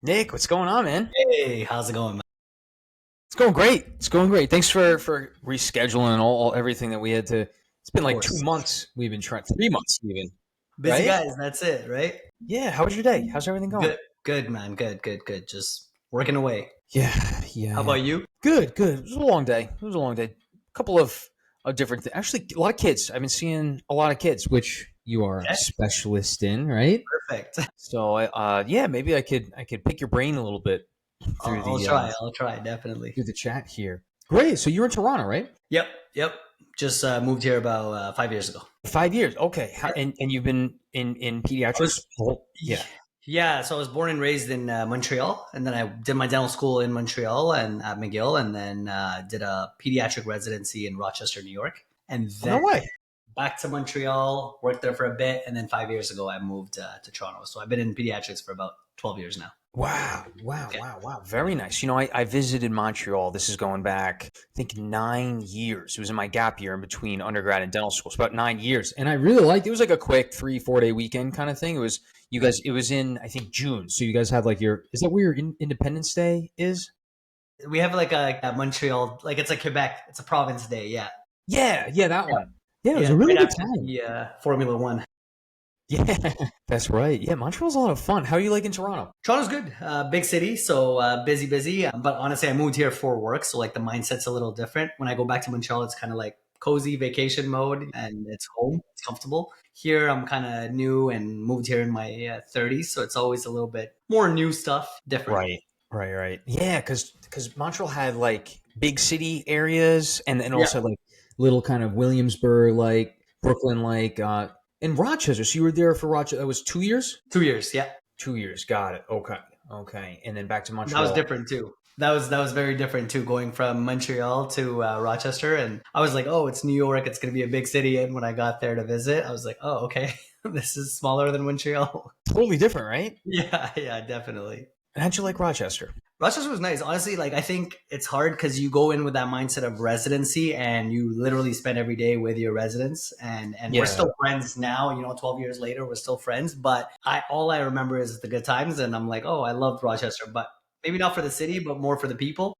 Nick, what's going on, man? Hey, how's it going, man? It's going great. It's going great. Thanks for rescheduling all everything that we had to. It's been Of like two course. months. We've been trying 3 months even, Busy right? guys, that's it, right? Yeah. How was your day? How's everything going? Good, good, man. Good. Just working away. Yeah. How about you? Good. It was a long day. It was a long day. A couple of different things. Actually, a lot of kids. I've been seeing a lot of kids, which you are a Okay, specialist in, right? perfect. So, yeah, maybe I could pick your brain a little bit I'll, through I'll the try. I'll try, definitely. chat here. Great. So you're in Toronto, right? Yep. Just moved here about 5 years ago. 5 years. Okay. Yep. And you've been in I pediatrics? was, Oh, yeah. yeah, so I was born and raised in Montreal, and then I did my dental school in Montreal and at McGill, and then did a pediatric residency in Rochester, New York. And Oh, no then way. back to Montreal, worked there for a bit, and then 5 years ago I moved to Toronto. So I've been in pediatrics for about 12 years now. Yeah. Wow. Very nice. I visited Montreal. This is going back, I think, 9 years. It was in my gap year in between undergrad and dental school. It's about 9 years. And I really liked it. It was like a quick 3-4 day weekend kind of thing. It was in, I think, June. So you guys had like is that where your Independence Day is? We have like a Montreal, like it's a Quebec, it's a province day. Yeah. Yeah, that Yeah. one. Yeah, it was Yeah. a really Right good after time. the Formula One. Yeah, that's right. Yeah, Montreal's a lot of fun. How are you like in Toronto? Toronto's good. Big city. So busy. But honestly, I moved here for work. So like the mindset's a little different. When I go back to Montreal, it's kind of like cozy vacation mode and it's home. It's comfortable. Here, I'm kind of new and moved here in my 30s. So it's always a little bit more new stuff, different. Right, right. Yeah, because Montreal had like big city areas, and Yeah. also like little kind of Williamsburg, like Brooklyn, like and Rochester. So you were there for Rochester. That was 2 years. 2 years. Yeah. 2 years. Got it. Okay. And then back to That was Montreal. different too. That was very different too, going from Montreal to Rochester, and I was like, oh, it's New York, it's going to be a big city. And when I got there to visit, I was like, oh, okay, this is smaller than Montreal. Totally different, right? Yeah, definitely. And how'd you like Rochester? Rochester was nice, honestly. Like I think it's hard because you go in with that mindset of residency, and you literally spend every day with your residents, and we're Yeah. still friends now. 12 years later, we're still friends. But I remember is the good times, and I'm like, oh, I loved Rochester, but maybe not for the city, but more for the people.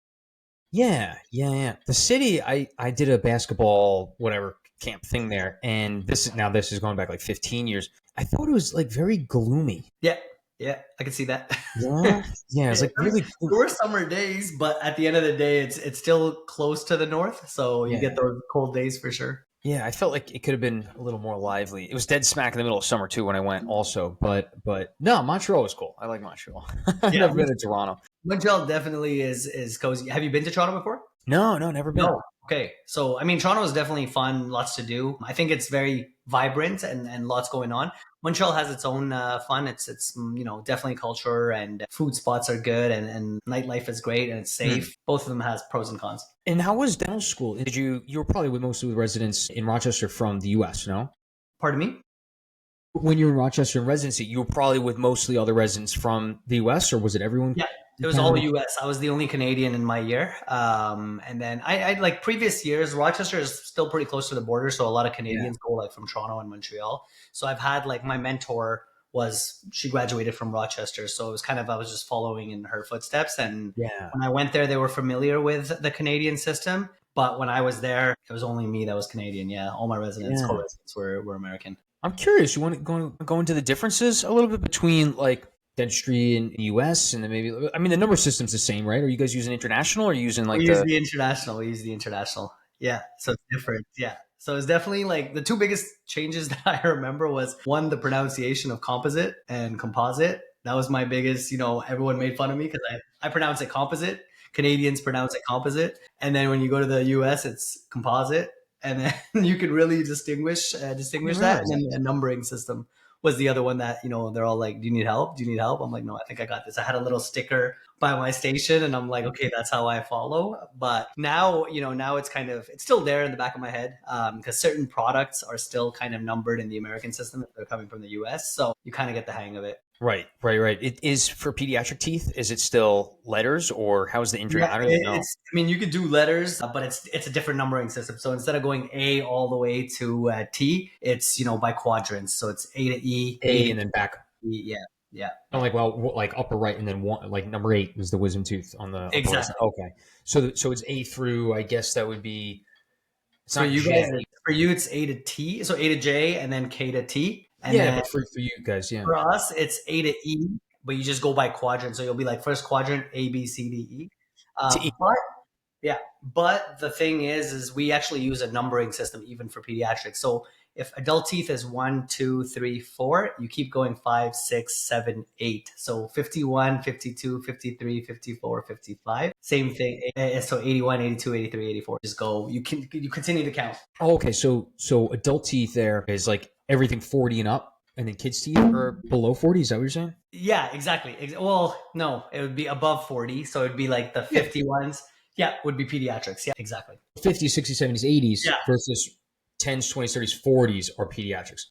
Yeah. The city, I did a basketball whatever camp thing there, and this is going back like 15 years. I thought it was like very gloomy. Yeah, yeah, I can see that. Yeah, yeah, it's Yeah, like really there were summer days, but at the end of the day, it's still close to the north, so you yeah, get those cold days for sure. yeah. I felt like it could have been a little more lively. It was dead smack in the middle of summer too when I went, also. But no, Montreal was cool. I like Montreal. I've Yeah, never been to Toronto. Montreal definitely is cozy. Have you been to Toronto before? No, never been. No. Okay. So, I mean, Toronto is definitely fun, lots to do. I think it's very vibrant and lots going on. Montreal has its own fun. It's definitely culture, and food spots are good, and nightlife is great, and it's Hmm. safe. Both of them has pros and cons. And how was dental school? You were probably mostly with residents in Rochester from the U.S. No, Pardon me? when you were in Rochester in residency, you were probably with mostly other residents from the U.S. or was it everyone? Yeah, it was all US. I was the only Canadian in my year. And then I like previous years, Rochester is still pretty close to the border. So a lot of Yeah, Canadians go like from Toronto and Montreal. So I've had like my mentor she graduated from Rochester. So it was kind of, I was just following in her footsteps. And yeah. when I went there, they were familiar with the Canadian system. But when I was there, it was only me that was Canadian. Yeah. All my Yeah. co-residents were American. I'm curious. You want to go into the differences a little bit between like dentistry in the U.S. and then maybe I mean the number system's the same, right? Are you guys using international or are you using like We use the the international. We use the international. Yeah. So it's different. Yeah. So it's definitely like the two biggest changes that I remember was one, the pronunciation of composite and composite. That was my biggest, everyone made fun of me because I pronounce it composite. Canadians pronounce it composite. And then when you go to the US, it's composite. And then you can really I didn't distinguish that. realize And that. then the numbering system was the other one that, they're all like, do you need help? Do you need help? I'm like, no, I think I got this. I had a little sticker by my station, and I'm like, okay, that's how I follow. But now, now it's still there in the back of my head, because certain products are still kind of numbered in the American system if they're coming from the US. So you kind of get the hang of it. Right. It is for pediatric teeth. Is it still letters or how's the injury? Yeah, I don't even know. I mean, you could do letters, but it's a different numbering system. So instead of going A all the way to T, it's by quadrants. So it's A to E, A A to and then back. E. Yeah. Yeah. I'm like, well, like upper right, and then one, like number 8 is the wisdom tooth on the upper right side. Exactly. Okay, so it's A through. I guess that would be. It's For not you J. guys, for you, it's A to T. So A to J and then K to T. And Yeah, then but for you guys, yeah, for us, it's A to E, but you just go by quadrant. So you'll be like first quadrant, A, B, C, D, E. to E. But yeah, but the thing is we actually use a numbering system even for pediatrics. So if adult teeth is 1, 2, 3, 4, you keep going 5, 6, 7, 8. So 51, 52, 53, 54, 55. Same thing. So 81, 82, 83, 84. Just go. You continue to count. Oh, okay, so adult teeth there is like everything 40 and up, and then kids teeth are below 40. Is that what you're saying? Yeah, exactly. Well, no, it would be above 40. So it'd be like the Yeah, 51s. Yeah, would be pediatrics. Yeah, exactly. 50s, 60s, 70s, 80s Yeah. versus 10s, 20s, 30s, 40s are pediatrics.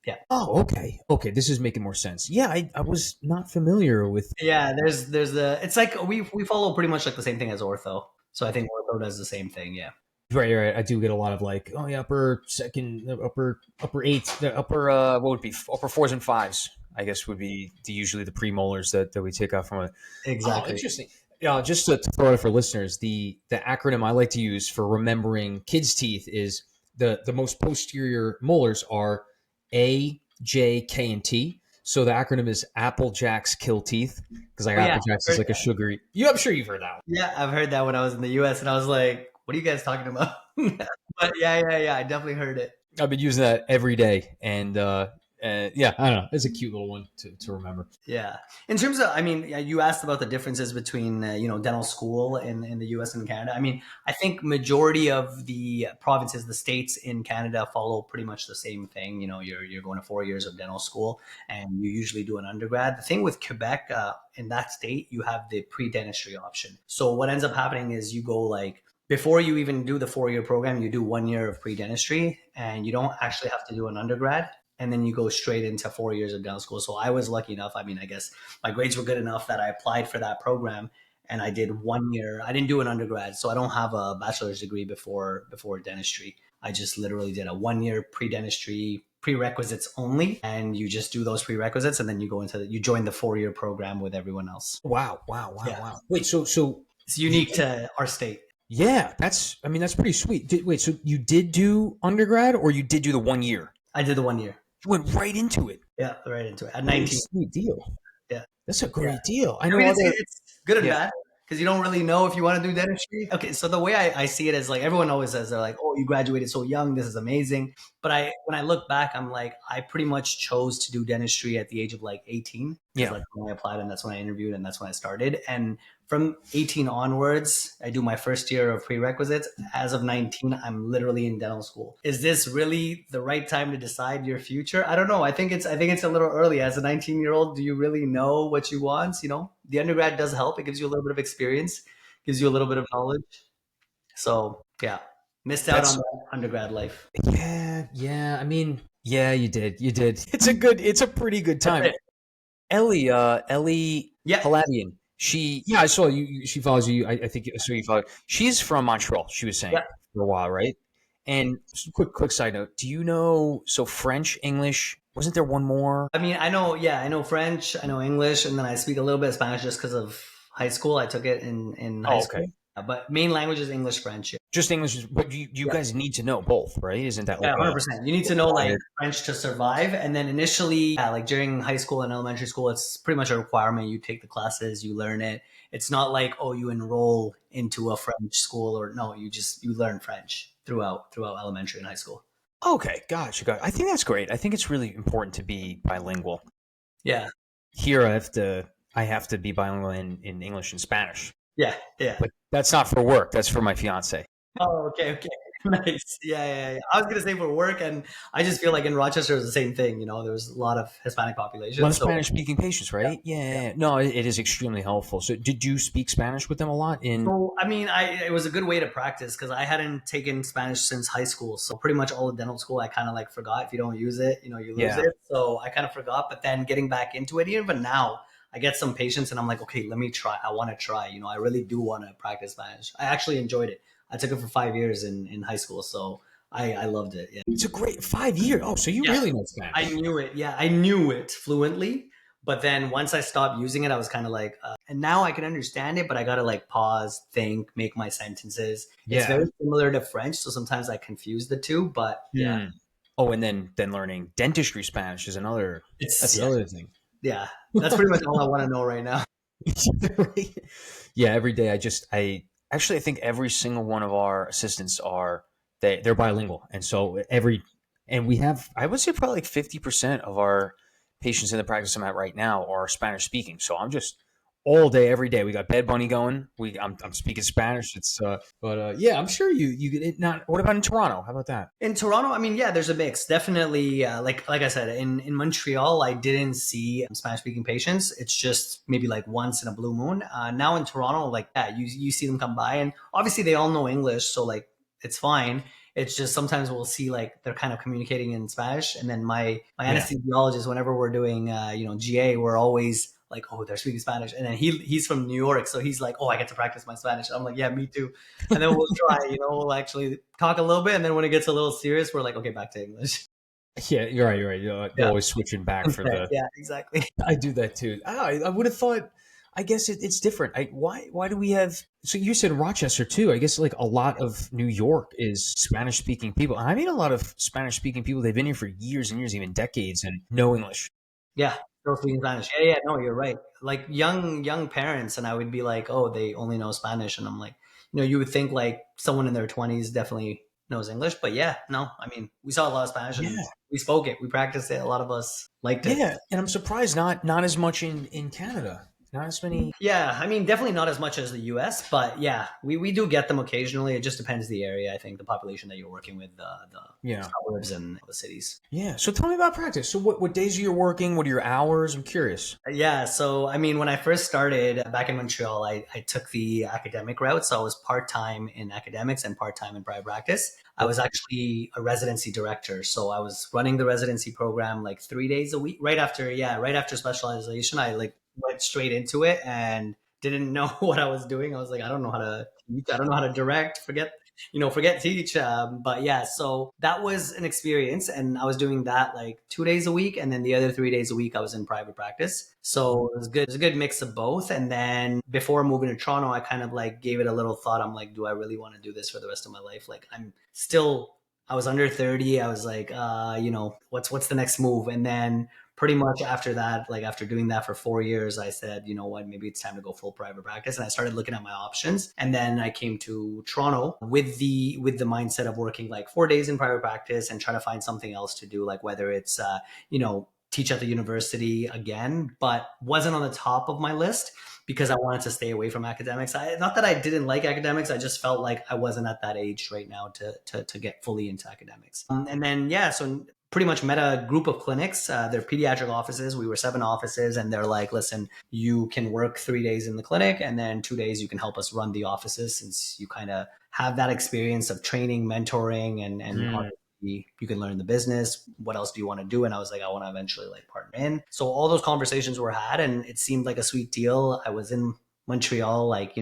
Yeah. Oh, okay. Okay, this is making more sense. Yeah, I was not familiar with. Yeah, there's the it's like we follow pretty much like the same thing as ortho. So I think ortho does the same thing. Yeah. Right, right. I do get a lot of like, oh yeah, upper second, upper eights, the upper what would be upper 4s and 5s. I guess would be usually the premolars that we take out from a. Oh, Exactly. interesting. Yeah, just to throw it out for listeners, the acronym I like to use for remembering kids' teeth is the most posterior molars are A, J, K, and T. So the acronym is Apple Jacks Kill Teeth because like Oh yeah, Apple Jacks is heard like a that. sugary. You, I'm sure you've heard that one. Yeah, I've heard that when I was in the US and I was like, what are you guys talking about? But yeah, I definitely heard it. I've been using that every day, and yeah, I don't know. It's a cute little one to remember. Yeah. In terms of, I mean, you asked about the differences between, dental school in the US and Canada. I mean, I think majority of the provinces, the states in Canada follow pretty much the same thing. You know, you're going to 4 years of dental school and you usually do an undergrad. The thing with Quebec, in that state, you have the pre-dentistry option. So what ends up happening is you go like, before you even do the 4 year program, you do 1 year of pre-dentistry and you don't actually have to do an undergrad and then you go straight into 4 years of dental school. So I was lucky enough. I mean, I guess my grades were good enough that I applied for that program and I did 1 year. I didn't do an undergrad, so I don't have a bachelor's degree before dentistry. I just literally did a 1 year pre-dentistry prerequisites only, and you just do those prerequisites, and then you go into you join the 4 year program with everyone else. Wow, wow, wow, Yeah, wow. Wait, so it's unique to our state. yeah, I mean that's pretty sweet. Wait, so you did do undergrad or you did do the 1 year? I did the 1 year. You went right into it. Yeah, right into it at What a 19. sweet deal. Yeah. That's a Yeah. great deal. I I know mean, other. it's good and Yeah. bad because you don't really know if you want to do dentistry. Okay, so the way I see it is like everyone always says they're like, "Oh, you graduated so young. This is amazing." But when I look back, I'm like, I pretty much chose to do dentistry at the age of like 18. Because Yeah. like when I applied and that's when I interviewed and that's when I started. And from 18 onwards, I do my first year of prerequisites. As of 19, I'm literally in dental school. Is this really the right time to decide your future? I don't know. I think it's a little early. As a 19-year-old, do you really know what you want? You know, the undergrad does help. It gives you a little bit of experience, gives you a little bit of knowledge. So yeah, missed out on That's the undergrad life. yeah. I mean, yeah, you did. You did. It's a pretty good That's time. it. Ellie Yeah, Haladian. Yeah, I saw you. She follows you. I think so. You follow. She's from Montreal. She was saying yeah. for a while, right? And just a quick side note. Do you know? So French, English. Wasn't there one more? I mean, I know French, I know English, and then I speak a little bit of Spanish just because of high school. I took it in high Oh, school. okay. But main language is English, French. Just English, but you Yeah, guys need to know both, right? Isn't that like yeah, a 100%. You need to know like French to survive. And then initially, yeah, like during high school and elementary school, it's pretty much a requirement. You take the classes, you learn it. It's not like, oh, you enroll into a French school or no, you learn French throughout elementary and high school. okay? Gotcha. I think that's great. I think it's really important to be bilingual. Yeah, Here, I have to be bilingual in English and Spanish, yeah. but that's not for work. That's for my fiance. Oh, okay. Nice. Yeah. I was gonna say for work, and I just feel like in Rochester it's the same thing. You know, there's a lot of Hispanic A population, lot of so Spanish speaking patients, yeah, right? yeah. Yeah. No, it is extremely helpful. So, did you speak Spanish with them a lot? So I mean, it was a good way to practice because I hadn't taken Spanish since high school. So pretty much all of dental school, I kind of like forgot. If you don't use it, you lose Yeah. it. So I kind of forgot. But then getting back into it, even now, I get some patients, and I'm like, okay, let me try. I want to try. I really do want to practice Spanish. I actually enjoyed it. I took it for 5 years in high school, so I loved it. Yeah. It's a great 5 year. Oh, so you Yeah. really know I Spanish. knew it. Yeah, I knew it fluently, But then once I stopped using it, I was kind of like, and now I can understand it, but I got to like pause, think, make my sentences. It's Yeah. very similar to French. So sometimes I confuse the two, but yeah, Hmm. Oh, and then learning dentistry Spanish is another. That's yeah, another thing. yeah. That's pretty much all I want to know right now. Right? Yeah, every day I actually I think every single one of our assistants are they're bilingual, and so and we have I would say probably like 50% of our patients in the practice I'm at right now are Spanish speaking. So I'm just all day every day we got Bed Bunny going. I'm speaking Spanish. It's but yeah, I'm sure you get it. Not what about in Toronto? How about that? In Toronto, I mean, yeah, there's a mix. Definitely, like I said, in Montreal, I didn't see Spanish speaking patients. It's just maybe like once in a blue moon. Now in Toronto, like yeah, you see them come by, and obviously they all know English, so like it's fine. It's just sometimes we'll see like they're kind of communicating in Spanish, and then my Yeah. anesthesiologist, whenever we're doing GA, we're always like, oh, they're speaking Spanish, and then he's from New York, so he's like, oh, I get to practice my Spanish. I'm like, yeah, me too. And then we'll try, we'll actually talk a little bit, and then when it gets a little serious, we're like, okay, back to English. Yeah, you're right. You're right. You're Yeah, always switching back for the. yeah, exactly. I do that too. I would have thought. I guess it's different. Why do we have? So you said Rochester too. I guess like a lot of New York is Spanish speaking people. And I mean a lot of Spanish speaking people. They've been here for years and years, even decades, and know English. Yeah, still speaking Spanish. Yeah, yeah, no, you're right. Like young parents, and I would be like, oh, they only know Spanish, and I'm like, you would think like someone in their 20s definitely knows English, but yeah, no, I mean, we saw a lot of Spanish, and Yeah, we spoke it, we practiced it. A lot of us liked it. yeah. And I'm surprised not as much in Canada. Not as many. Yeah, I mean, definitely not as much as the US, but yeah, we do get them occasionally. It just depends the area. I think the population that you're working with, the Yeah, suburbs and the cities. yeah. So tell me about practice. So what days are you working? What are your hours? I'm curious. Yeah, so I mean, when I first started back in Montreal, I took the academic route. So I was part time in academics and part time in private practice. I was actually a residency director. So I was running the residency program like 3 days a week. Right after specialization, I like went straight into it and didn't know what I was doing. I was like, I don't know how to teach. I don't know how to direct. Forget teach. But yeah, so that was an experience. And I was doing that like 2 days a week. And then the other 3 days a week, I was in private practice. So it was good. It was a good mix of both. And then before moving to Toronto, I kind of like gave it a little thought. I'm like, do I really want to do this for the rest of my life? Like I was under 30. I was like, what's the next move? And then pretty much after that, like after doing that for 4 years, I said, you know what, maybe it's time to go full private practice. And I started looking at my options. And then I came to Toronto with the mindset of working like 4 days in private practice and try to find something else to do, like whether it's teach at the university again, but wasn't on the top of my list because I wanted to stay away from academics. Not that I didn't like academics, I just felt like I wasn't at that age right now to get fully into academics. And then yeah, so pretty much met a group of clinics. They're pediatric offices. We were 7 offices, and they're like, listen, you can work 3 days in the clinic, and then 2 days you can help us run the offices, since you kind of have that experience of training, mentoring, and Mm. you can learn the business. What else do you want to do? And I was like, I want to eventually like partner in. So all those conversations were had, and it seemed like a sweet deal. I was in Montreal, like,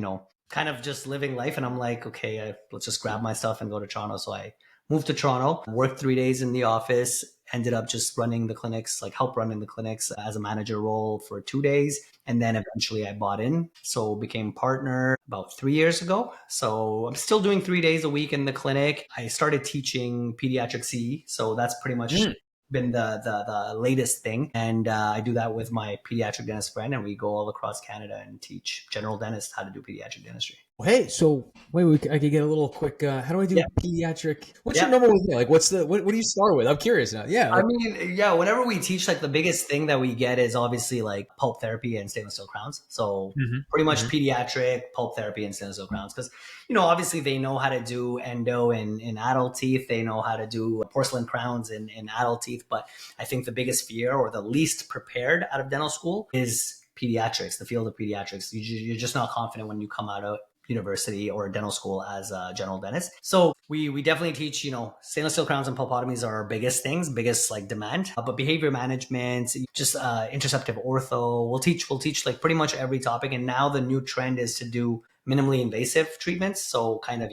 kind of just living life. And I'm like, okay, let's just grab my stuff and go to Toronto. So I moved to Toronto, worked 3 days in the office, ended up just running the clinics, like help running the clinics as a manager role for 2 days. And then eventually I bought in. So became partner about 3 years ago. So I'm still doing 3 days a week in the clinic. I started teaching pediatric CE. So that's pretty much Mm. been the latest thing. And I do that with my pediatric dentist friend. And we go all across Canada and teach general dentists how to do pediatric dentistry. Well, hey, so I could get a little quick. How do I do Yeah. pediatric? What's your Yeah. number one thing? Like, what do you start with? I'm curious now. Yeah, I like, mean, yeah, whenever we teach, like the biggest thing that we get is obviously like pulp therapy and stainless steel crowns. So mhm, pretty much mhm. pediatric pulp therapy and stainless steel crowns. Because, obviously they know how to do endo in adult teeth. They know how to do porcelain crowns in adult teeth. But I think the biggest fear or the least prepared out of dental school is pediatrics, the field of pediatrics. You're just not confident when you come out of university or dental school as a general dentist. So we definitely teach, stainless steel crowns and pulpotomies are our biggest things, biggest like demand. But behavior management, just interceptive ortho, we'll teach like pretty much every topic. And now the new trend is to do minimally invasive treatments. So kind of,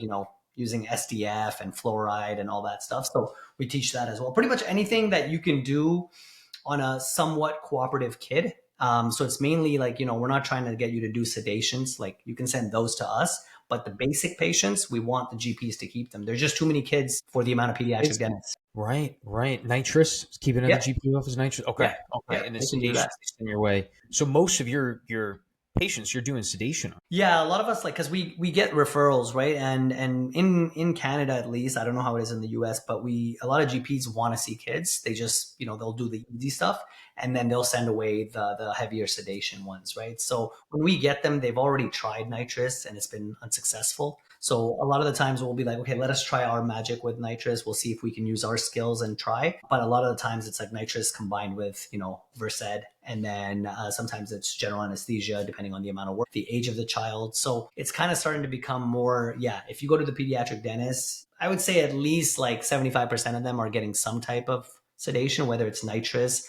using SDF and fluoride and all that stuff. So we teach that as well. Pretty much anything that you can do on a somewhat cooperative kid So it's mainly like, we're not trying to get you to do sedations. Like you can send those to us, but the basic patients, we want the GPs to keep them. There's just too many kids for the amount of pediatric dentists. Right, right. Nitrous, keeping it at Yeah, the GP office. Nitrous. yeah, Okay, yeah. okay. And the They can do sedation that. is in your way. So most of your patients, you're doing sedation on. Yeah, a lot of us like because we get referrals, right? And in Canada at least, I don't know how it is in the US, but a lot of GPs want to see kids. They just they'll do the easy stuff and then they'll send away the heavier sedation ones, right? So when we get them, they've already tried nitrous and it's been unsuccessful. So a lot of the times we'll be like, okay, let us try our magic with nitrous. We'll see if we can use our skills and try. But a lot of the times it's like nitrous combined with, Versed. And then sometimes it's general anesthesia, depending on the amount of work, the age of the child. So it's kind of starting to become more, if you go to the pediatric dentist, I would say at least like 75% of them are getting some type of sedation, whether it's nitrous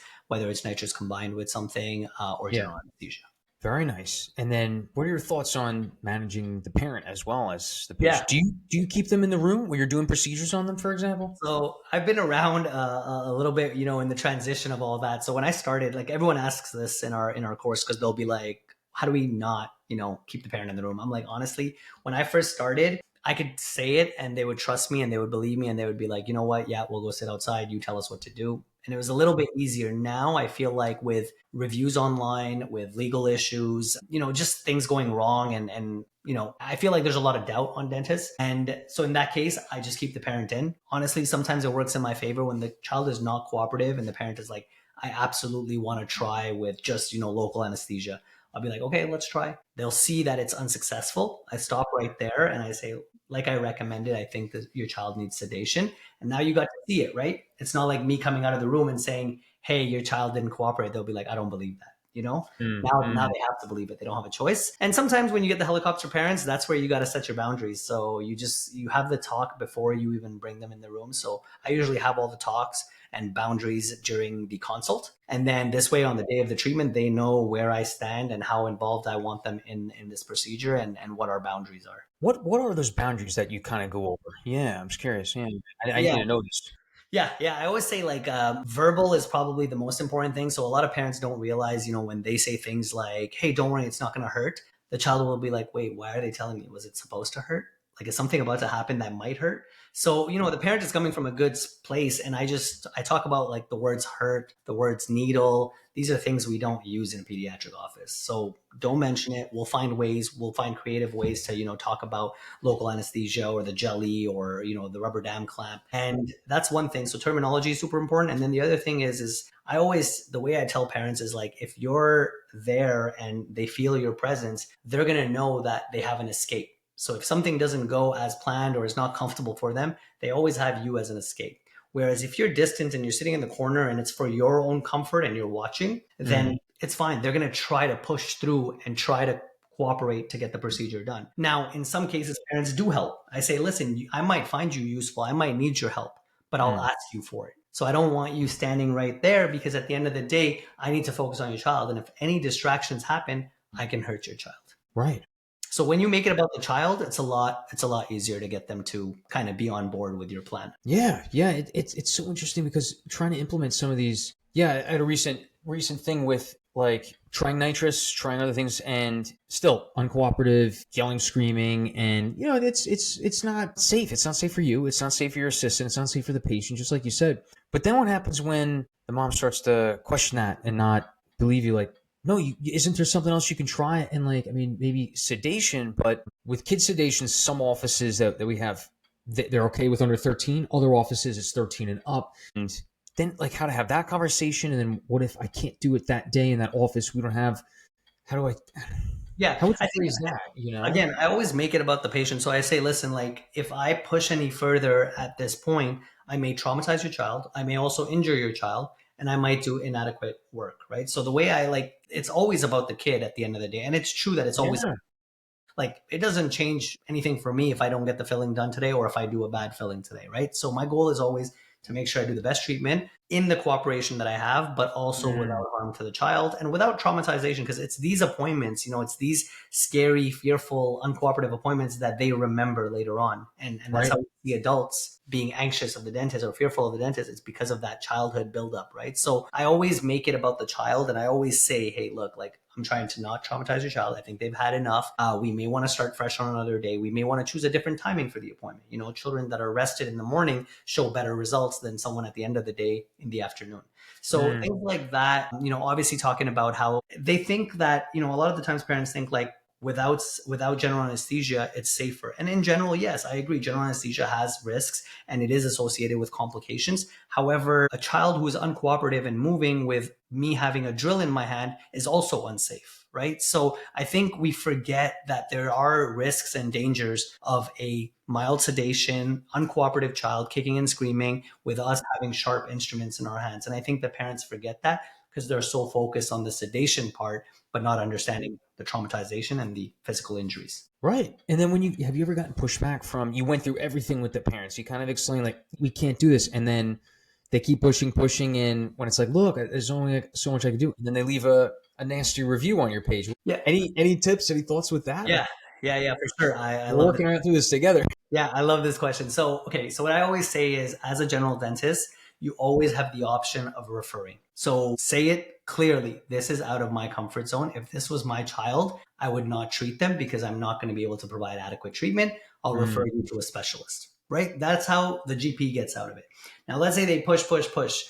combined with something or Yeah. general anesthesia. Very nice. And then, what are your thoughts on managing the parent as well as the Yeah. patient? Do you keep them in the room when you're doing procedures on them, for example? So I've been around a little bit, in the transition of all that. So when I started, like everyone asks this in our course because they'll be like, "How do we not, keep the parent in the room?" I'm like, honestly, when I first started, I could say it and they would trust me and they would believe me and they would be like, "You know what? Yeah, we'll go sit outside. You tell us what to do." And it was a little bit easier. Now I feel like with reviews online, with legal issues, just things going wrong and I feel like there's a lot of doubt on dentists. And so in that case, I just keep the parent in. Honestly, sometimes it works in my favor when the child is not cooperative and the parent is like, I absolutely want to try with just, local anesthesia. I'll be like, okay, let's try. They'll see that it's unsuccessful. I stop right there and I say, like I recommended, I think that your child needs sedation. And now you got to see it, right? It's not like me coming out of the room and saying, hey, your child didn't cooperate. They'll be like, I don't believe that. Now they have to believe it. They don't have a choice. And sometimes when you get the helicopter parents, that's where you got to set your boundaries. So you have the talk before you even bring them in the room. So I usually have all the talks and boundaries during the consult. And then this way on the day of the treatment, they know where I stand and how involved I want them in this procedure and what our boundaries are. What are those boundaries that you kind of go over? Yeah, I'm just curious. Yeah, I Yeah. need to know this. Yeah. I always say like verbal is probably the most important thing. So a lot of parents don't realize, when they say things like, hey, don't worry, it's not going to hurt. The child will be like, wait, why are they telling me? Was it supposed to hurt? Like, is something about to happen that might hurt? So, the parent is coming from a good place. And I talk about like the words hurt, the words needle. These are things we don't use in a pediatric office. So don't mention it. We'll find creative ways to, talk about local anesthesia or the jelly or, the rubber dam clamp. And that's one thing. So terminology is super important. And then the other thing is the way I tell parents is like, if you're there and they feel your presence, they're going to know that they have an escape. So if something doesn't go as planned or is not comfortable for them, they always have you as an escape. Whereas if you're distant and you're sitting in the corner and it's for your own comfort and you're watching, then it's fine. They're going to try to push through and try to cooperate to get the procedure done. Now, in some cases, parents do help. I say, listen, I might find you useful. I might need your help, but I'll ask you for it. So I don't want you standing right there because at the end of the day, I need to focus on your child. And if any distractions happen, I can hurt your child. Right. So when you make it about the child, it's a lot easier to get them to kind of be on board with your plan. Yeah. It's so interesting because trying to implement some of these. Yeah, I had a recent thing with like trying nitrous, trying other things, and still uncooperative, yelling, screaming, and it's not safe. It's not safe for you. It's not safe for your assistant. It's not safe for the patient, just like you said. But then what happens when the mom starts to question that and not believe you? Like, no, isn't there something else you can try? And like, I mean, maybe sedation, but with kid sedation, some offices that we have, they're okay with under 13. Other offices, it's 13 and up. And then like how to have that conversation. And then what if I can't do it that day in that office? We don't have, how would you phrase that? Again, I always make it about the patient. So I say, listen, like if I push any further at this point, I may traumatize your child. I may also injure your child. And I might do inadequate work, right? So the way it's always about the kid at the end of the day. And it's true that it's always like, it doesn't change anything for me if I don't get the filling done today or if I do a bad filling today, right? So my goal is always to make sure I do the best treatment in the cooperation that I have, but also without harm to the child and without traumatization, because it's these appointments, it's these scary, fearful, uncooperative appointments that they remember later on. And that's how we see adults being anxious of the dentist or fearful of the dentist. It's because of that childhood buildup, right? So I always make it about the child, and I always say, hey, look, like, I'm trying to not traumatize your child. I think they've had enough. We may want to start fresh on another day. We may want to choose a different timing for the appointment. Children that are rested in the morning show better results than someone at the end of the day in the afternoon. So things like that, obviously talking about how they think that, a lot of the times parents think like, without general anesthesia, it's safer. And in general, yes, I agree. General anesthesia has risks and it is associated with complications. However, a child who is uncooperative and moving with me having a drill in my hand is also unsafe, right? So I think we forget that there are risks and dangers of a mild sedation, uncooperative child kicking and screaming with us having sharp instruments in our hands. And I think the parents forget that because they're so focused on the sedation part, but not understanding the traumatization and the physical injuries. Right. And then have you ever gotten pushback from, you went through everything with the parents, you kind of explain like, we can't do this. And then they keep pushing. And when it's like, look, there's only so much I can do. And then they leave a nasty review on your page. Yeah. Any tips, any thoughts with that? Yeah, for sure. We're working right through this together. Yeah, I love this question. So what I always say is, as a general dentist, you always have the option of referring. So say it clearly, this is out of my comfort zone. If this was my child, I would not treat them because I'm not going to be able to provide adequate treatment. I'll refer you to a specialist, right? That's how the GP gets out of it. Now, let's say they push.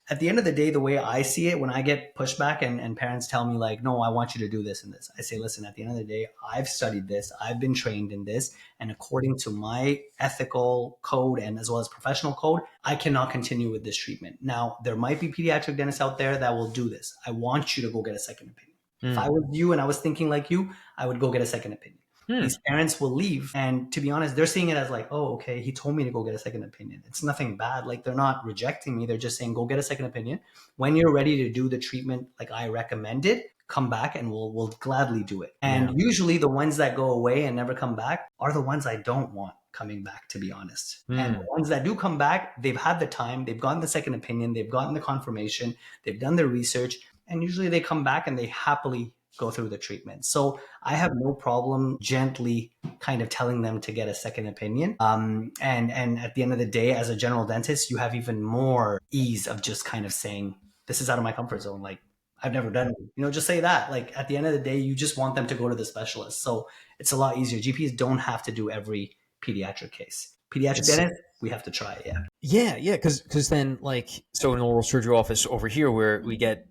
At the end of the day, the way I see it, when I get pushback and parents tell me like, no, I want you to do this and this, I say, listen, at the end of the day, I've studied this, I've been trained in this, and according to my ethical code and as well as professional code, I cannot continue with this treatment. Now, there might be pediatric dentists out there that will do this. I want you to go get a second opinion. If I was you and I was thinking like you, I would go get a second opinion. These parents will leave. And to be honest, they're seeing it as like, oh, okay, he told me to go get a second opinion. It's nothing bad. Like, they're not rejecting me. They're just saying, go get a second opinion. When you're ready to do the treatment like I recommended, come back and we'll gladly do it. And usually the ones that go away and never come back are the ones I don't want coming back, to be honest. And the ones that do come back, they've had the time, they've gotten the second opinion, they've gotten the confirmation, they've done their research, and usually they come back and they happily go through the treatment. So I have no problem gently kind of telling them to get a second opinion. And at the end of the day, as a general dentist, you have even more ease of just kind of saying, this is out of my comfort zone. Like, I've never done it. Just say that. Like, at the end of the day, you just want them to go to the specialist. So it's a lot easier. GPs don't have to do every pediatric case. Pediatric dentist, we have to try it. Yeah. Because then, like, so in an oral surgery office over here where we get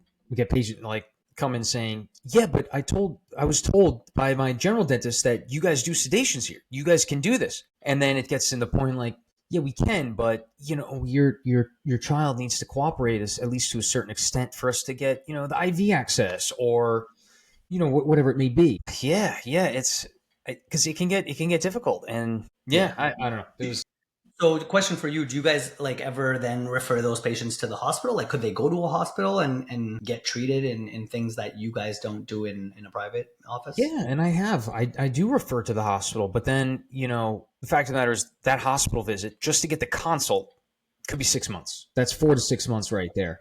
patients like come in saying, yeah, but I was told by my general dentist that you guys do sedations here. You guys can do this. And then it gets to the point like, yeah, we can, but your child needs to cooperate at least to a certain extent for us to get, the IV access or, whatever it may be. Yeah. It's because it can get difficult. And I don't know. So the question for you, do you guys like ever then refer those patients to the hospital? Like, could they go to a hospital and get treated in things that you guys don't do in a private office? Yeah, and I do refer to the hospital, but then, the fact of the matter is that hospital visit, just to get the consult, could be 6 months. That's 4 to 6 months right there.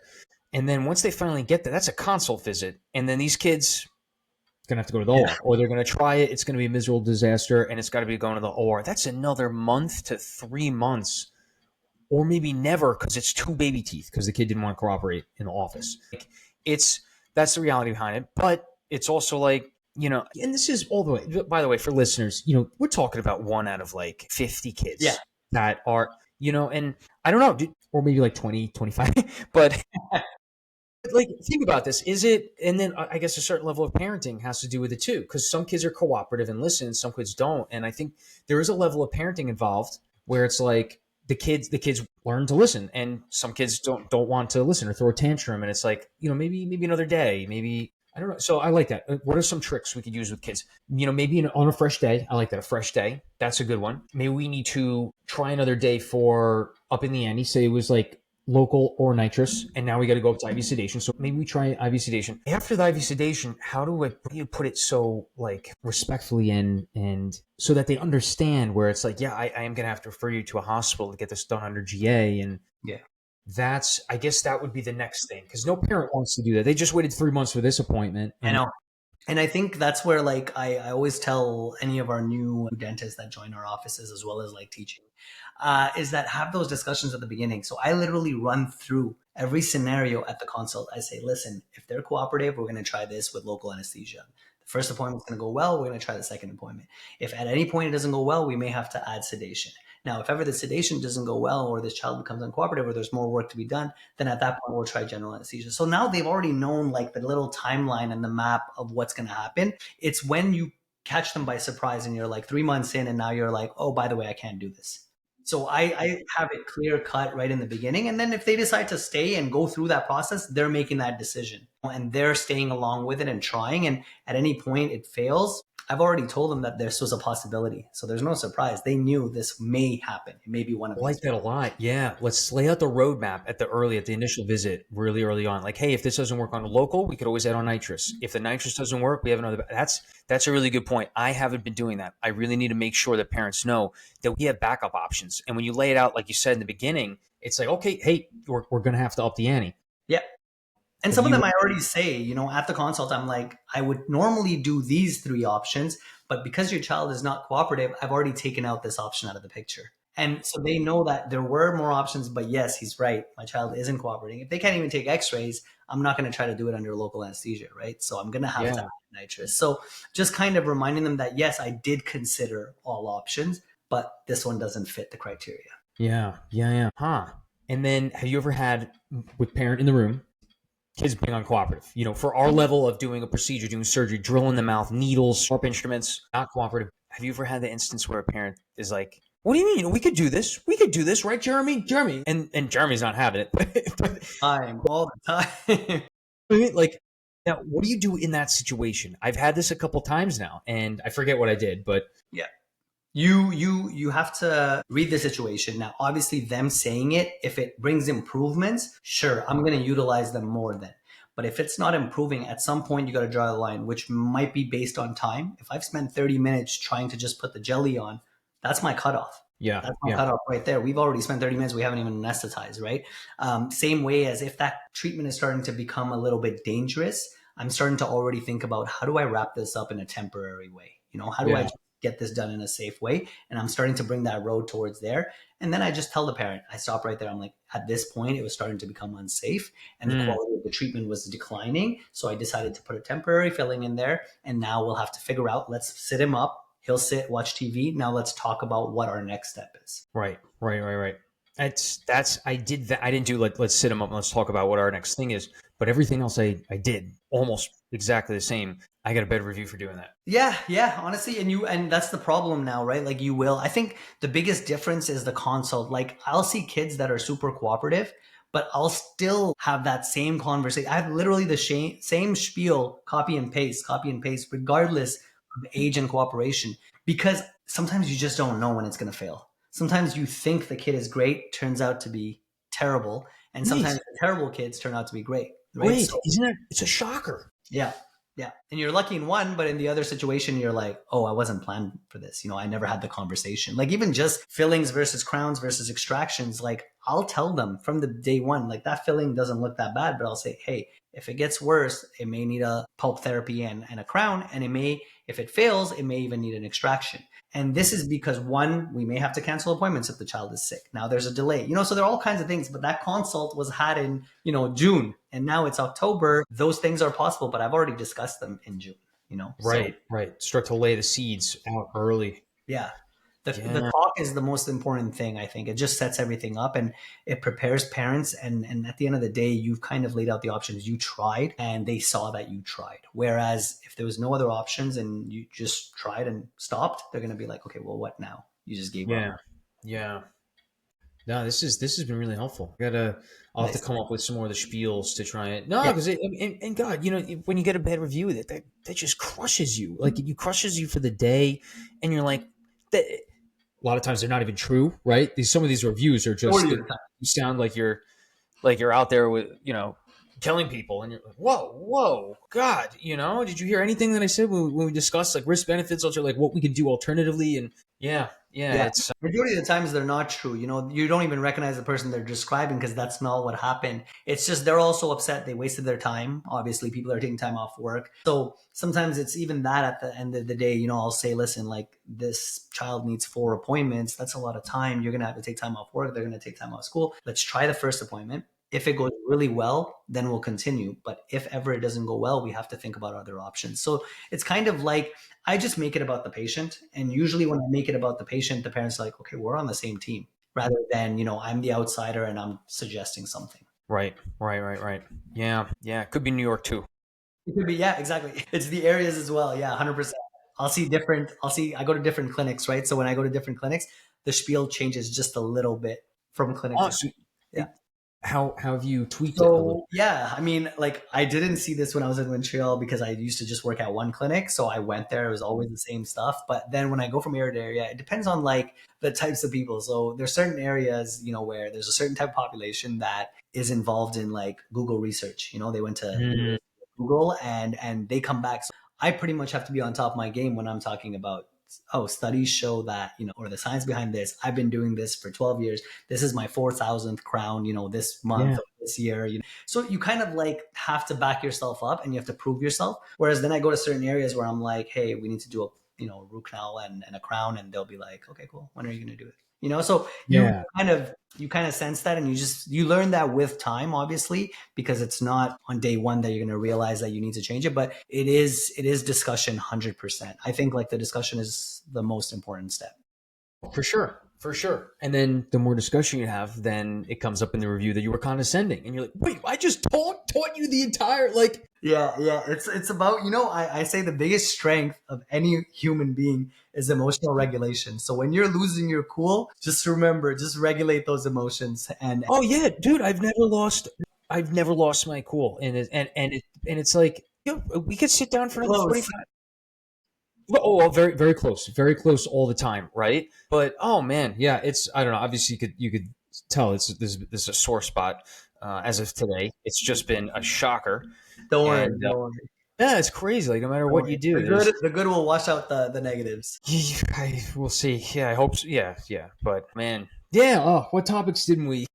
And then once they finally get there, that's a consult visit. And then these kids going to have to go to the OR, or they're going to try it. It's going to be a miserable disaster, and it's got to be going to the OR. That's another month to 3 months, or maybe never, because it's 2 baby teeth because the kid didn't want to cooperate in the office. Like, that's the reality behind it. But it's also like, and this is all the way, by the way, for listeners, we're talking about 1 out of like 50 kids that are, and I don't know, or maybe like 20, 25, but like, think about this. Is it, and then I guess a certain level of parenting has to do with it too, because some kids are cooperative and listen, and some kids don't. And I think there is a level of parenting involved where it's like the kids learn to listen, and some kids don't want to listen or throw a tantrum. And it's like, maybe another day, maybe, I don't know. So I like that. What are some tricks we could use with kids? Maybe on a fresh day. I like that. A fresh day. That's a good one. Maybe we need to try another day for up in the ante. Say it was like local or nitrous, and now we got to go up to IV sedation. So maybe we try IV sedation. After the IV sedation, how do you put it so like respectfully and so that they understand where it's like, I am going to have to refer you to a hospital to get this done under GA. And I guess that would be the next thing, because no parent wants to do that. They just waited 3 months for this appointment. I And know. And I think that's where like I always tell any of our new dentists that join our offices as well as like teaching, is that have those discussions at the beginning. So I literally run through every scenario at the consult. I say, listen, if they're cooperative, we're going to try this with local anesthesia. The first appointment's going to go well. We're going to try the second appointment. If at any point it doesn't go well, we may have to add sedation. Now, if ever the sedation doesn't go well, or this child becomes uncooperative, or there's more work to be done, then at that point we'll try general anesthesia. So now they've already known like the little timeline and the map of what's going to happen. It's when you catch them by surprise and you're like 3 months in and now you're like, oh, by the way, I can't do this. So I have it clear cut right in the beginning. And then if they decide to stay and go through that process, they're making that decision and they're staying along with it and trying. And at any point it fails, I've already told them that this was a possibility. So there's no surprise. They knew this may happen. It may be one of I like these. that a lot. Yeah. Let's lay out the roadmap at the initial visit, really early on. Like, hey, if this doesn't work on the local, we could always add on nitrous. If the nitrous doesn't work, we have another. That's a really good point. I haven't been doing that. I really need to make sure that parents know that we have backup options. And when you lay it out, like you said in the beginning, it's like, okay, hey, we're going to have to up the ante. Yeah. And Have some of them you? I already say, at the consult, I'm like, I would normally do these three options, but because your child is not cooperative, I've already taken out this option out of the picture. And so they know that there were more options, but yes, he's right. My child isn't cooperating. If they can't even take x-rays, I'm not going to try to do it under local anesthesia, right? So I'm going to have to Yeah. add nitrous. So just kind of reminding them that, yes, I did consider all options, but this one doesn't fit the criteria. Yeah. Yeah. Yeah. Huh. And then have you ever had, with parent in the room, kids being uncooperative? For our level of doing a procedure, doing surgery, drill in the mouth, needles, sharp instruments, not cooperative. Have you ever had the instance where a parent is like, what do you mean? We could do this. We could do this, right, Jeremy? Jeremy. And Jeremy's not having it. But Time, all the time. I mean, like, now, what do you do in that situation? I've had this a couple times now, and I forget what I did, but Yeah. You have to read the situation. Now, obviously them saying it, if it brings improvements, sure, I'm going to utilize them more then. But if it's not improving, at some point you got to draw the line, which might be based on time. If I've spent 30 minutes trying to just put the jelly on, that's my cutoff. yeah, That's my yeah, cutoff right there. We've already spent 30 minutes. We haven't even anesthetized, right? Same way as if that treatment is starting to become a little bit dangerous, I'm starting to already think about how do I wrap this up in a temporary way? How do I yeah. get this done in a safe way? And I'm starting to bring that road towards there. And then I just tell the parent, I stop right there. I'm like, at this point, it was starting to become unsafe and the quality of the treatment was declining. So I decided to put a temporary filling in there. And now we'll have to figure out, let's sit him up. He'll sit, watch TV. Now let's talk about what our next step is. Right. I did that. I didn't do like, let's sit them up and let's talk about what our next thing is. But everything else I did almost exactly the same. I got a better review for doing that. Yeah, honestly, and that's the problem now, right? Like I think the biggest difference is the consult. Like I'll see kids that are super cooperative, but I'll still have that same conversation. I have literally the same spiel, copy and paste, regardless of age and cooperation, because sometimes you just don't know when it's going to fail. Sometimes you think the kid is great, turns out to be terrible, and sometimes Wait, the terrible kids turn out to be great, right? wait, So isn't it? It's a shocker. yeah. Yeah. And you're lucky in one, but in the other situation, you're like, oh, I wasn't planned for this. I never had the conversation. Like even just fillings versus crowns versus extractions, like I'll tell them from the day one, like that filling doesn't look that bad, but I'll say, hey, if it gets worse, it may need a pulp therapy and a crown. And if it fails, it may even need an extraction. And this is because one, we may have to cancel appointments if the child is sick. Now there's a delay, so there are all kinds of things, but that consult was had in, June and now it's October. Those things are possible, but I've already discussed them in June, Right, So right. Start to lay the seeds out early. yeah, the Yeah, talk is the most important thing. I think it just sets everything up and it prepares parents. And at the end of the day, you've kind of laid out the options. You tried and they saw that you tried. Whereas if there was no other options and you just tried and stopped, they're going to be like, okay, well, what now? You just gave up. yeah, yeah. No, this has been really helpful. I'll have to Nice. come up with some more of the spiels to try it. No, Yeah, because and God, when you get a bad review, that just crushes you. Like it crushes you for the day, and you're like, that. A lot of times they're not even true, right? Some of these reviews are just 40 of the time. you sound like you're out there with killing people, and you're like, whoa, God, did you hear anything that I said when we discussed like risk benefits, also like what we could do alternatively? And yeah, Yeah. it's Majority of the times they're not true. You don't even recognize the person they're describing because that's not what happened. It's just they're also upset. They wasted their time. Obviously, people are taking time off work. So sometimes it's even that at the end of the day, I'll say, listen, like this child needs 4 appointments. That's a lot of time. You're going to have to take time off work. They're going to take time off school. Let's try the first appointment. If it goes really well, then we'll continue. But if ever it doesn't go well, we have to think about other options. So it's kind of like I just make it about the patient. And usually when I make it about the patient, the parents are like, okay, we're on the same team rather than, I'm the outsider and I'm suggesting something. right. Yeah. Could be New York too. It could be, yeah, exactly. It's the areas as well. Yeah, 100%. I go to different clinics, right? So when I go to different clinics, the spiel changes just a little bit from clinic to So yeah. how have you tweaked it a little? So yeah, I mean, like I didn't see this when I was in Montreal because I used to just work at one clinic. So I went there; it was always the same stuff. But then when I go from area to area, it depends on like the types of people. So there's certain areas, where there's a certain type of population that is involved in like Google research. They went to Mm, Google and they come back. So I pretty much have to be on top of my game when I'm talking about, studies show that, or the science behind this. I've been doing this for 12 years. This is my 4,000th crown, this month yeah. or this year. So you kind of like have to back yourself up and you have to prove yourself. Whereas then I go to certain areas where I'm like, hey, we need to do a, root canal and a crown. And they'll be like, okay, cool. When are you going to do it? So Yeah. you kind of sense that and you learn that with time, obviously, because it's not on day one that you're going to realize that you need to change it, but it is discussion 100%. I think like the discussion is the most important step. For sure. For sure. And then the more discussion you have, then it comes up in the review that you were condescending. And you're like, wait, I just taught you the entire like Yeah. It's about, I say the biggest strength of any human being is emotional regulation. So when you're losing your cool, just remember, just regulate those emotions. And oh yeah, dude, I've never lost my cool. And it's like, we could sit down for another close. 45. Oh, very, very close. Very close all the time, right? But oh man, yeah, it's I don't know. Obviously you could tell this is a sore spot as of today. It's just been a shocker. Don't worry. And Don't worry. yeah, it's crazy. Like no matter Don't what you worry. do, The good will wash out the negatives. we'll see. Yeah, I hope so. Yeah. But man, yeah. Oh, what topics didn't we?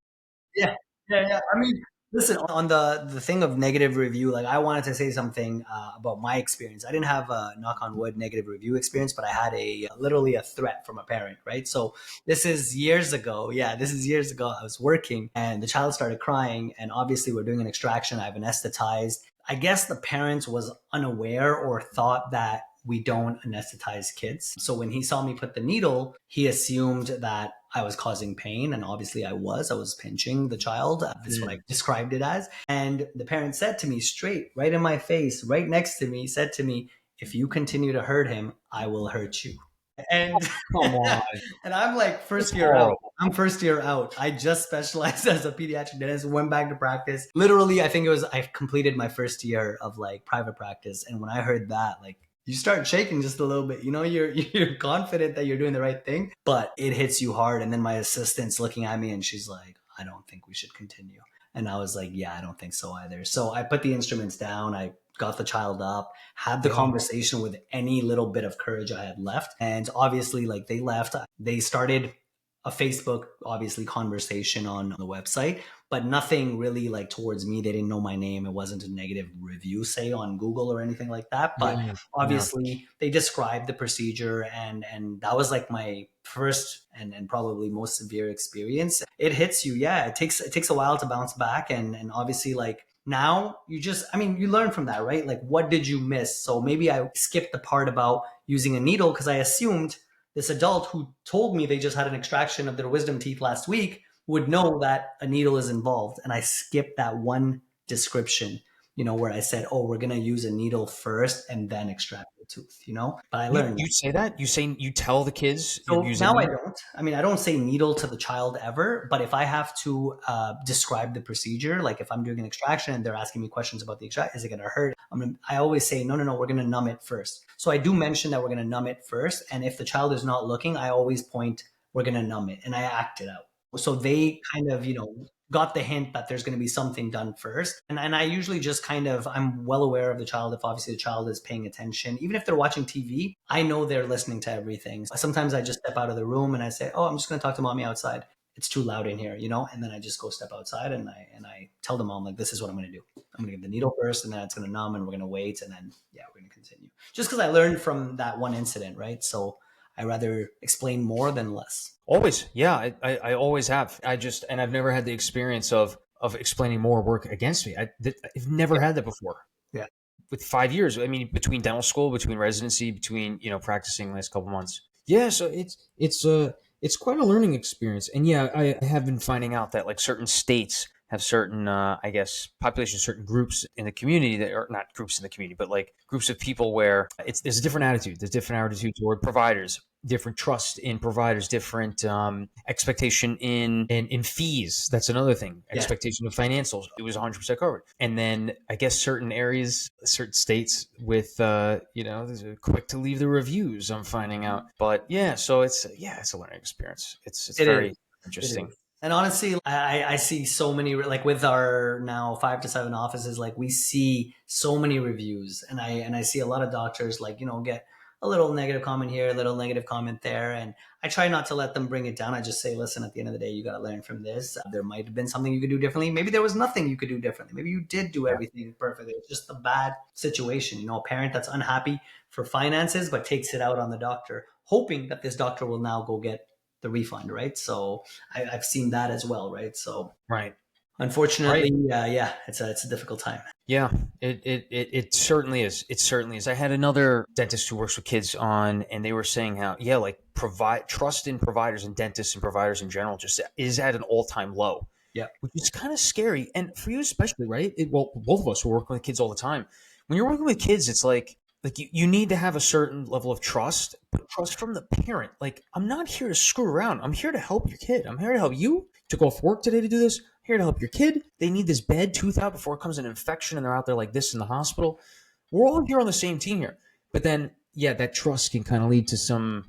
Yeah, yeah. I mean, listen, on the thing of negative review, like I wanted to say something about my experience. I didn't have a knock on wood negative review experience, but I had a literally a threat from a parent, right? So this is years ago. Yeah, this is years ago. I was working and the child started crying, and obviously we're doing an extraction. I've anesthetized. I guess the parents was unaware or thought that we don't anesthetize kids. So when he saw me put the needle, he assumed that I was causing pain. And obviously I was pinching the child. That's what I described it as. And the parent said to me straight, right in my face, right next to me, said to me, if you continue to hurt him, I will hurt you. And Come on, and I'm like it's first year out. horrible. I'm first year out. I just specialized as a pediatric dentist, went back to practice. Literally, I think I completed my first year of like private practice. And when I heard that, like you start shaking just a little bit. You're confident that you're doing the right thing, but it hits you hard. And then my assistant's looking at me and she's like, I don't think we should continue. And I was like, yeah, I don't think so either. So I put the instruments down. I got the child up, had the Yeah. conversation with any little bit of courage I had left. And obviously, like they left, they started a Facebook, obviously, conversation on the website, but nothing really like towards me. They didn't know my name. It wasn't a negative review, say on Google or anything like that. But Yeah. obviously, they described the procedure, and that was like my first and probably most severe experience. It hits you, yeah. It takes a while to bounce back, and obviously, like now you learn from that, right? Like what did you miss? So maybe I skipped the part about using a needle because I assumed this adult who told me they just had an extraction of their wisdom teeth last week would know that a needle is involved. And I skipped that one description, where I said, oh, we're going to use a needle first and then extract the tooth, but I learned You say that? You tell the kids you're so using now I needle? don't. I mean, I don't say needle to the child ever, but if I have to describe the procedure, like if I'm doing an extraction and they're asking me questions about the extraction, is it going to hurt? I always say, no, we're going to numb it first. So I do mention that we're going to numb it first. And if the child is not looking, I always point, we're going to numb it. And I act it out. So they kind of, got the hint that there's going to be something done first. And I usually just kind of, I'm well aware of the child. If obviously the child is paying attention, even if they're watching TV, I know they're listening to everything. Sometimes I just step out of the room and I say, oh, I'm just going to talk to mommy outside. It's too loud in here, and then I just go step outside and I tell the mom, like, this is what I'm going to do. I'm going to give the needle first, and then it's going to numb, and we're going to wait, and then we're going to continue. Just because I learned from that one incident, right? So I rather explain more than less. Always. Yeah. I always have. And I've never had the experience of explaining more work against me. I've never had that before. Yeah. With 5 years, I mean, between dental school, between residency, between, practicing the last couple months. Yeah. So it's quite a learning experience. And yeah, I have been finding out that like certain states have certain, I guess, populations, certain groups in the community that are not groups in the community, but like groups of people where there's a different attitude. There's different attitude toward providers, different trust in providers, different expectation in fees. That's another thing. Yeah. Expectation of financials. It was 100% covered. And then I guess certain areas, certain states with, there's quick to leave the reviews. I'm finding out, but yeah, so it's a learning experience. It's very interesting. And honestly, I see so many, like with our now 5 to 7 offices, like we see so many reviews, and I see a lot of doctors like, get a little negative comment here, a little negative comment there. And I try not to let them bring it down. I just say, listen, at the end of the day, you got to learn from this. There might have been something you could do differently. Maybe there was nothing you could do differently. Maybe you did do everything perfectly. It's just a bad situation. A parent that's unhappy for finances, but takes it out on the doctor, hoping that this doctor will now go get the refund, right? So I've seen that as well, right? So right, unfortunately, it's a difficult time. Yeah, it certainly is. It certainly is. I had another dentist who works with kids on, and they were saying how trust in providers and dentists and providers in general just is at an all-time low. Yeah, which is kind of scary, and for you especially, right? Both of us who are working with kids all the time. When you're working with kids, it's like you need to have a certain level of trust, but trust from the parent. Like, I'm not here to screw around. I'm here to help your kid. I'm here to help you. Took off work today to do this. I'm here to help your kid. They need this bad tooth out before it comes an infection and they're out there like this in the hospital. We're all here on the same team here. But then, that trust can kind of lead to some,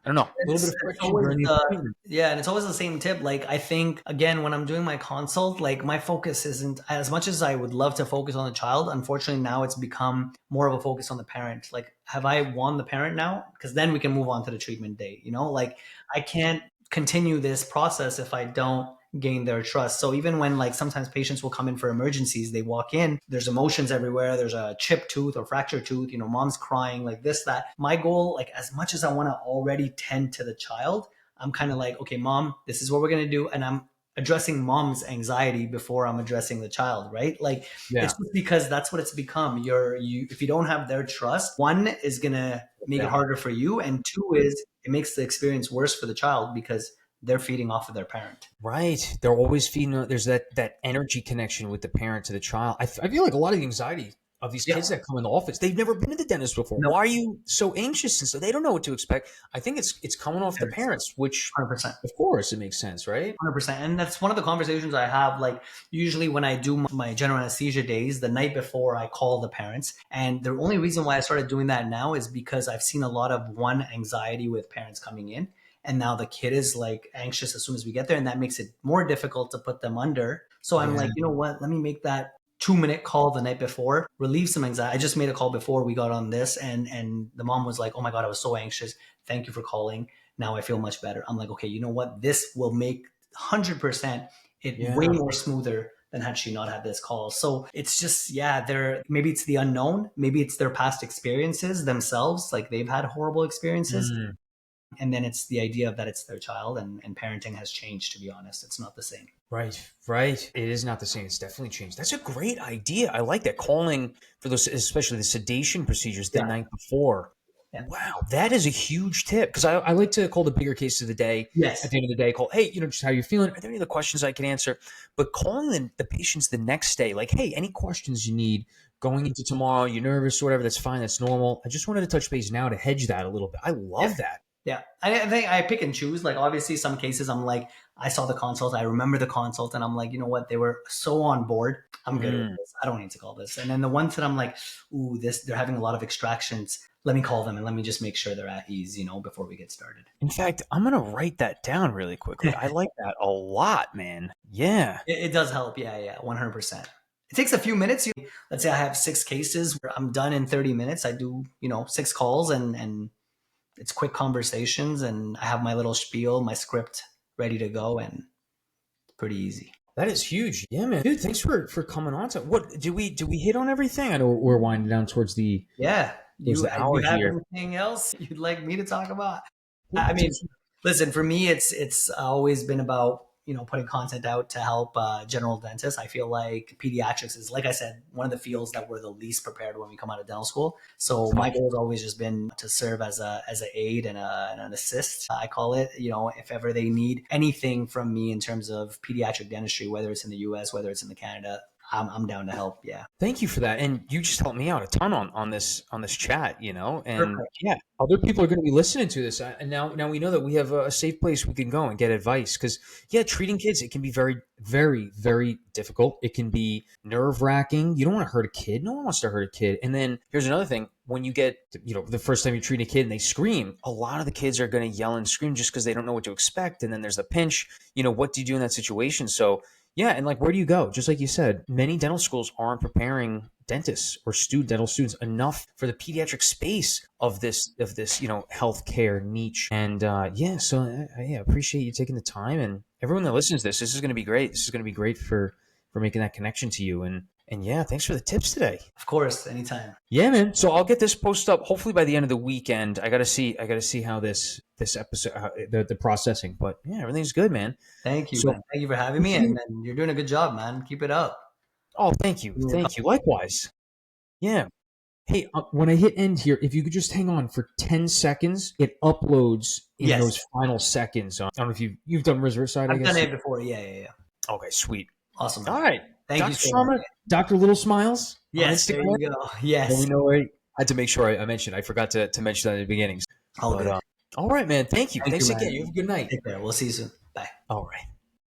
I don't know, a little bit of friction during the appointment. Yeah, and it's always the same tip. Like, I think, again, when I'm doing my consult, like my focus isn't as much as I would love to focus on the child. Unfortunately, now it's become more of a focus on the parent. Like, have I won the parent now? Because then we can move on to the treatment day. Like, I can't continue this process if I don't gain their trust. So even when like sometimes patients will come in for emergencies, they walk in, there's emotions everywhere, there's a chipped tooth or fractured tooth, mom's crying, like this, that. My goal, like as much as I want to already tend to the child, I'm kind of like, okay, mom, this is what we're going to do. And I'm addressing mom's anxiety before I'm addressing the child, right? Like, it's just because that's what it's become. If you don't have their trust, one is going to make it harder for you. And two is it makes the experience worse for the child because they're feeding off of their parent. Right. They're always feeding. There's that energy connection with the parent to the child. I feel like a lot of the anxiety of these kids that come in the office, they've never been to the dentist before. No. Why are you so anxious? And so they don't know what to expect. I think it's coming off the parents, which 100%. Of course it makes sense, right? 100%. And that's one of the conversations I have. Like usually when I do my general anesthesia days, the night before I call the parents. And the only reason why I started doing that now is because I've seen a lot of anxiety with parents coming in. And now the kid is like anxious as soon as we get there. And that makes it more difficult to put them under. So I'm like, you know what? Let me make that 2-minute call the night before, relieve some anxiety. I just made a call before we got on this. And the mom was like, oh my God, I was so anxious. Thank you for calling. Now I feel much better. I'm like, okay, you know what? This will make 100% it way more smoother than had she not had this call. So it's just, maybe it's the unknown. Maybe it's their past experiences themselves. Like they've had horrible experiences. And then it's the idea of that it's their child and parenting has changed, to be honest. It's not the same. Right. It is not the same. It's definitely changed. That's a great idea. I like that. Calling for those, especially the sedation procedures the night before. Yeah. Wow, that is a huge tip because I like to call the bigger case of the day. Yes. At the end of the day, call, hey, just how you're feeling. Are there any other questions I can answer? But calling the patients the next day, like, hey, any questions you need going into tomorrow, you're nervous or whatever, that's fine. That's normal. I just wanted to touch base now to hedge that a little bit. I love that. Yeah. I think I pick and choose. Like, obviously, some cases I'm like, I saw the consult, I remember the consult, and I'm like, you know what? They were so on board. I'm good with this. I don't need to call this. And then the ones that I'm like, ooh, they're having a lot of extractions. let me call them and let me just make sure they're at ease, before we get started. In fact, I'm going to write that down really quickly. I like that a lot, man. Yeah. It does help. Yeah, 100%. It takes a few minutes. Let's say I have 6 cases where I'm done in 30 minutes. I do, 6 calls and it's quick conversations, and I have my little spiel, my script ready to go, and it's pretty easy. That is huge. Yeah, man. Dude, thanks for coming on. What do we hit on everything? I know we're winding down towards the You hour have here. anything else you'd like me to talk about? I mean, listen, for me, it's always been about, putting content out to help general dentists. I feel like pediatrics is, like I said, one of the fields that we're the least prepared when we come out of dental school. So my goal has always just been to serve as an aid and an assist, I call it. If ever they need anything from me in terms of pediatric dentistry, whether it's in the US, whether it's in the Canada, I'm down to help. Yeah. Thank you for that. And you just helped me out a ton on this chat, and Perfect. yeah, other people are going to be listening to this. And now we know that we have a safe place we can go and get advice. Cause yeah, treating kids, it can be very, very, very difficult. It can be nerve wracking. You don't want to hurt a kid. No one wants to hurt a kid. And then here's another thing. When you get, the first time you treat a kid and they scream, a lot of the kids are going to yell and scream just because they don't know what to expect. And then there's the pinch, what do you do in that situation? So yeah, and where do you go? Just like you said, many dental schools aren't preparing dentists or dental students enough for the pediatric space of this healthcare niche. And so I appreciate you taking the time, and everyone that listens to this. This is going to be great. This is going to be great for making that connection to you. And yeah, thanks for the tips today. Of course, anytime. Yeah, man. So I'll get this posted up hopefully by the end of the weekend. I gotta see how this episode, the processing. But yeah, everything's good, man. Thank you, man. Thank you for having me, and you're doing a good job, man. Keep it up. Oh, thank you. Likewise. Yeah. Hey, when I hit end here, if you could just hang on for 10 seconds, it uploads in those final seconds. I don't know if you've done Riverside. I've done it before. Yeah. Okay, sweet. Awesome. All right. Thank Dr. you so Sharma, much. Dr. Little Smiles. Yes, there you go. Yes. I had to make sure I mentioned. I forgot to mention that in the beginning. All good. All right, man. Thank you. Thanks you, again. man. You have a good night. Take care. We'll see you soon. Bye. All right.